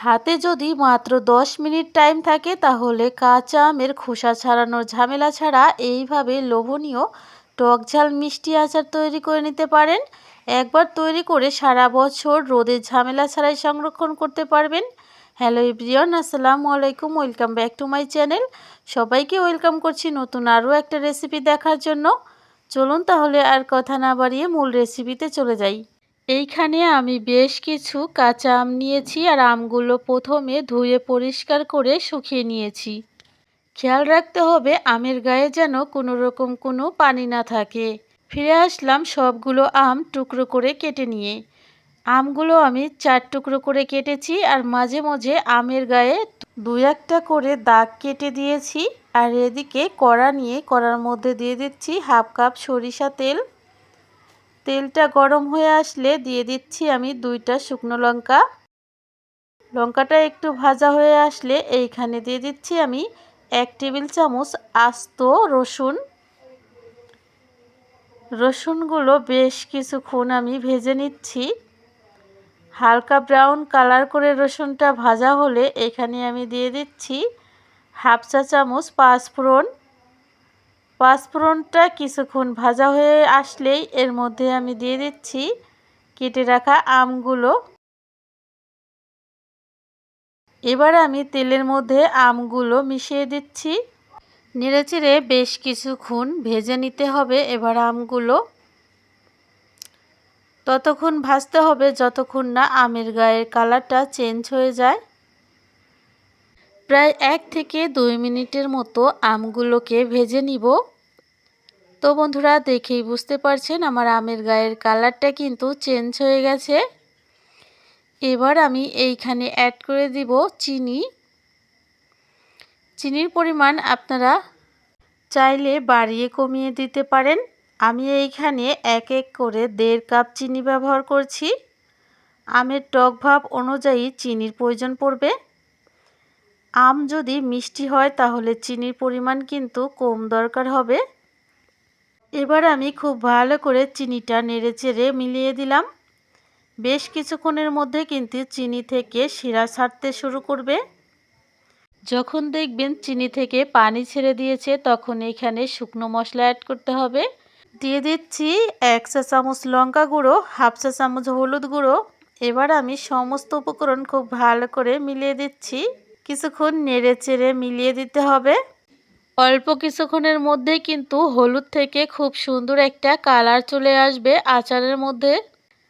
হাতে যদি মাত্র 10 মিনিট টাইম থাকে তাহলে কাঁচা আমের খোসা ছাড়ানোর ঝামেলা ছাড়া এইভাবে লোভনীয় টক ঝাল মিষ্টি আচার তৈরি করে নিতে পারেন। একবার তৈরি করে সারা বছর রোদের ঝামেলা ছাড়াই সংরক্ষণ করতে পারবেন। হ্যালো এভরিওয়ান, আসসালামু আলাইকুম, welcome back to my channel. সবাইকে ওয়েলকাম করছি নতুন আরও একটা রেসিপি দেখার জন্য। চলুন তাহলে আর কথা না বাড়িয়ে মূল রেসিপিতে চলে যাই। এইখানে আমি বেশ কিছু কাঁচা আম নিয়েছি আর আমগুলো প্রথমে ধুয়ে পরিষ্কার করে শুকিয়ে নিয়েছি। খেয়াল রাখতে হবে আমের গায়ে যেন কোনো রকম কোনো পানি না থাকে। ফিরে আসলাম সবগুলো আম টুকরো করে কেটে নিয়ে। আমগুলো আমি 4 টুকরো করে কেটেছি আর মাঝে মাঝে আমের গায়ে 2-1টা করে দাগ কেটে দিয়েছি। আর এদিকে কড়া নিয়ে কড়ার মধ্যে দিয়ে দিচ্ছি হাফ কাপ সরিষা তেল। তেলটা গরম হয়ে আসলে দিয়ে দিচ্ছি আমি 2টা শুকনো লঙ্কা। লঙ্কাটা একটু ভাজা হয়ে আসলে এইখানে দিয়ে দিচ্ছি আমি 1 টেবিল চামচ আস্ত রসুন। রসুনগুলো বেশ কিছুক্ষণ আমি ভেজে নিচ্ছি। হালকা ব্রাউন কালার করে রসুনটা ভাজা হলে এখানে আমি দিয়ে দিচ্ছি হাফ চা চামচ পাঁচফোড়ন। পাঁচফোড়নটা কিছুক্ষণ ভাজা হয়ে আসলেই এর মধ্যে আমি দিয়ে দিচ্ছি কেটে রাখা আমগুলো। এবার আমি তেলের মধ্যে আমগুলো মিশিয়ে দিচ্ছি। নেড়েচেড়ে বেশ কিছুক্ষণ ভেজে নিতে হবে। এবার আমগুলো ততক্ষণ ভাজতে হবে যতক্ষণ না আমের গায়ের কালারটা চেঞ্জ হয়ে যায়। প্রায় 1 থেকে 2 মিনিটের মতো আমগুলোকে ভেজে নিব। তো বন্ধুরা, দেখেই বুঝতে পারছেন আমার আমের গায়ের কালারটা কিন্তু চেঞ্জ হয়ে গেছে। এবার আমি এইখানে অ্যাড করে দিব চিনি। চিনির পরিমাণ আপনারা চাইলে বাড়িয়ে কমিয়ে দিতে পারেন। আমি এইখানে 1 করে 1.5 কাপ চিনি ব্যবহার করছি। আমের টক ভাব অনুযায়ী চিনির প্রয়োজন পড়বে। আম যদি মিষ্টি হয় তাহলে চিনির পরিমাণ কিন্তু কম দরকার হবে। এবার আমি খুব ভালো করে চিনিটা নেড়েচেড়ে মিলিয়ে দিলাম। বেশ কিছুক্ষণের মধ্যে কিন্তু চিনি থেকে শিরা ছাড়তে শুরু করবে। যখন দেখবেন চিনি থেকে পানি ছেড়ে দিয়েছে তখন এখানে শুকনো মশলা অ্যাড করতে হবে। দিয়ে দিচ্ছি 1 চা চামচ লঙ্কা গুঁড়ো, হাফ চা চামচ হলুদ গুঁড়ো। এবার আমি সমস্ত উপকরণ খুব ভালো করে মিলিয়ে দিচ্ছি। কিছুক্ষণ নেড়েচেড়ে মিলিয়ে দিতে হবে। অল্প কিছুক্ষণের মধ্যেই কিন্তু হলুদ থেকে খুব সুন্দর একটা কালার চলে আসবে আচারের মধ্যে।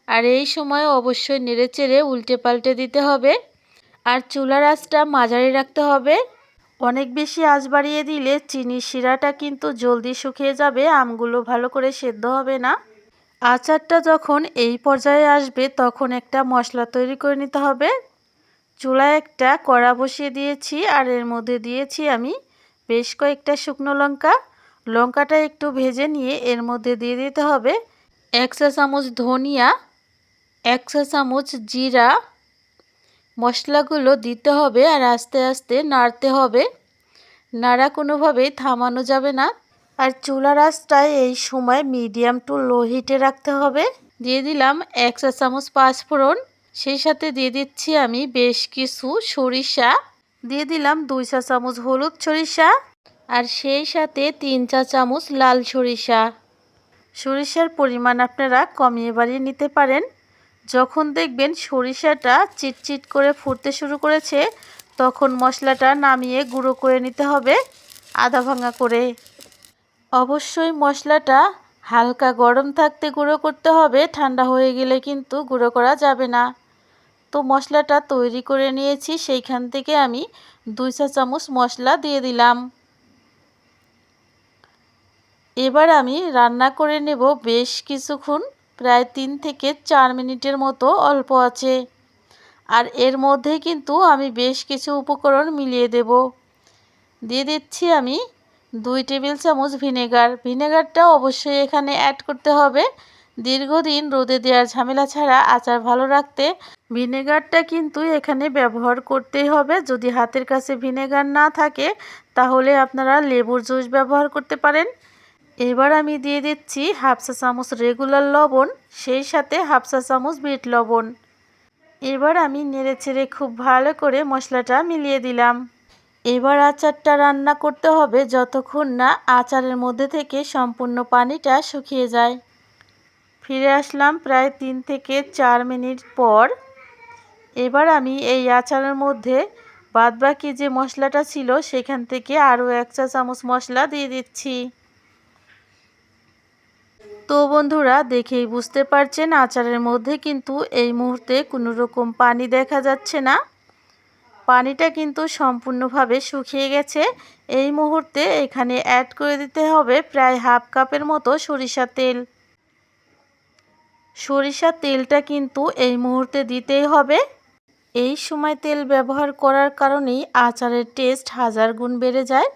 আর এই সময় অবশ্যই নেড়েচেড়ে উল্টে পাল্টে দিতে হবে। আর চুলার আঁচটা মাঝারি রাখতে হবে। অনেক বেশি আঁচ বাড়িয়ে দিলে চিনির শিরাটা কিন্তু জলদি শুকিয়ে যাবে, আমগুলো ভালো করে সেদ্ধ হবে না। আচারটা যখন এই পর্যায়ে আসবে তখন একটা মশলা তৈরি করে নিতে হবে। চুলায় একটা কড়া বসিয়ে দিয়েছি আর এর মধ্যে দিয়েছি আমি বেশ কয়েকটা শুকনো লঙ্কা। লঙ্কাটা একটু ভেজে নিয়ে এর মধ্যে দিয়ে দিতে হবে 1 চা চামচ ধনিয়া, 1 চা চামচ জিরা। মশলাগুলো দিতে হবে আর আস্তে আস্তে নাড়তে হবে। নাড়া কোনোভাবেই থামানো যাবে না। আর চুলার আঁচটায় এই সময় মিডিয়াম টু লো হিটে রাখতে হবে। দিয়ে দিলাম 1 চা চামচ পাঁচফোড়ন। সেই সাথে দিয়ে দিচ্ছি আমি বেশ কিছু সরিষা। দিয়ে দিলাম 2 চা চামচ হলুদ সরিষা আর সেই সাথে 3 চা চামচ লাল সরিষা। সরিষার পরিমাণ আপনারা কমিয়ে বাড়িয়ে নিতে পারেন। যখন দেখবেন সরিষাটা চিটচিট করে ফুটতে শুরু করেছে তখন মশলাটা নামিয়ে গুঁড়ো করে নিতে হবে আধা ভাঙা করে। অবশ্যই মশলাটা হালকা গরম থাকতে গুঁড়ো করতে হবে, ঠান্ডা হয়ে গেলে কিন্তু গুঁড়ো করা যাবে না। তো মশলাটা তৈরি করে নিয়েছি, সেইখান থেকে আমি 2 চা চামচ মশলা দিয়ে দিলাম। এবার আমি রান্না করে নেব বেশ কিছুক্ষণ, প্রায় 3 থেকে 4 মিনিটের মতো অল্প আছে। আর এর মধ্যে কিন্তু আমি বেশ কিছু উপকরণ মিলিয়ে দেব। দিয়ে দিচ্ছি আমি 2 টেবিল চামচ ভিনেগার। ভিনেগারটা অবশ্যই এখানে অ্যাড করতে হবে। দীর্ঘদিন রোদে দেওয়ার ঝামেলা ছাড়া আচার ভালো রাখতে ভিনেগারটা কিন্তু এখানে ব্যবহার করতেই হবে। যদি হাতের কাছে ভিনেগার না থাকে তাহলে আপনারা লেবুর জুস ব্যবহার করতে পারেন। এবার আমি দিয়ে দিচ্ছি হাফ চা চামচ রেগুলার লবণ, সেই সাথে হাফ চা চামচ বিট লবণ। এবার আমি নেড়েচেড়ে খুব ভালো করে মশলাটা মিলিয়ে দিলাম। এবার আচারটা রান্না করতে হবে যতক্ষণ না আচারের মধ্যে থেকে সম্পূর্ণ পানিটা শুকিয়ে যায়। ফিরে আসলাম প্রায় 3 থেকে 4 মিনিট পর। এবার আমি এই আচারের মধ্যে বাদবাকি যে মশলাটা ছিল সেখান থেকে আরও 1 চা চামচ মশলা দিয়ে দিচ্ছি। তো বন্ধুরা, দেখেই বুঝতে পারছেন আচারের মধ্যে কিন্তু এই মুহূর্তে কোনো রকম পানি দেখা যাচ্ছে না। পানিটা কিন্তু সম্পূর্ণভাবে শুকিয়ে গেছে। এই মুহূর্তে এখানে অ্যাড করে দিতে হবে প্রায় হাফ কাপের মতো সরিষার তেল। সরিষার তেলটা কিন্তু এই মুহূর্তে দিতেই হবে। এই সময় তেল ব্যবহার করার কারণেই আচারের টেস্ট 1000 গুণ বেড়ে যায়।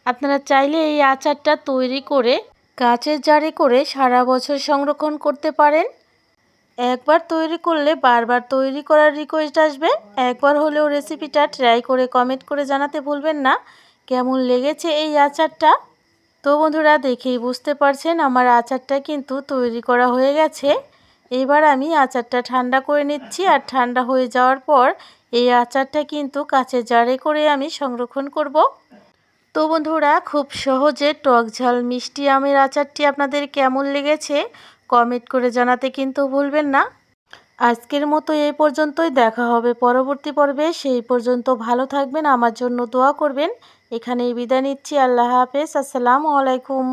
আপনারা চাইলে এই আচারটা তৈরি করে কাঁচের জারে করে সারা বছর সংরক্ষণ করতে পারেন। একবার তৈরি করলে বারবার তৈরি করার রিকোয়েস্ট আসবে। একবার হলেও রেসিপিটা ট্রাই করে কমেন্ট করে জানাতে ভুলবেন না কেমন লেগেছে এই আচারটা। তো বন্ধুরা, দেখেই বুঝতে পারছেন আমার আচারটা কিন্তু তৈরি করা হয়ে গেছে। এবার আমি আচারটা ঠান্ডা করে নিচ্ছি, আর ঠান্ডা হয়ে যাওয়ার পর এই আচারটা কিন্তু কাঁচের জারে করে আমি সংরক্ষণ করব। তো বন্ধুরা, খুব সহজে টক ঝাল মিষ্টি আমের আচারটি আপনাদের কেমন লেগেছে কমেন্ট করে জানাতে কিন্তু ভুলবেন না। আজকের মতো এই পর্যন্তই, দেখা হবে পরবর্তী পর্বে। সেই পর্যন্ত ভালো থাকবেন, আমার জন্য দোয়া করবেন। এখানেই বিদায় নিচ্ছি। আল্লাহ হাফেজ। আসসালামু আলাইকুম।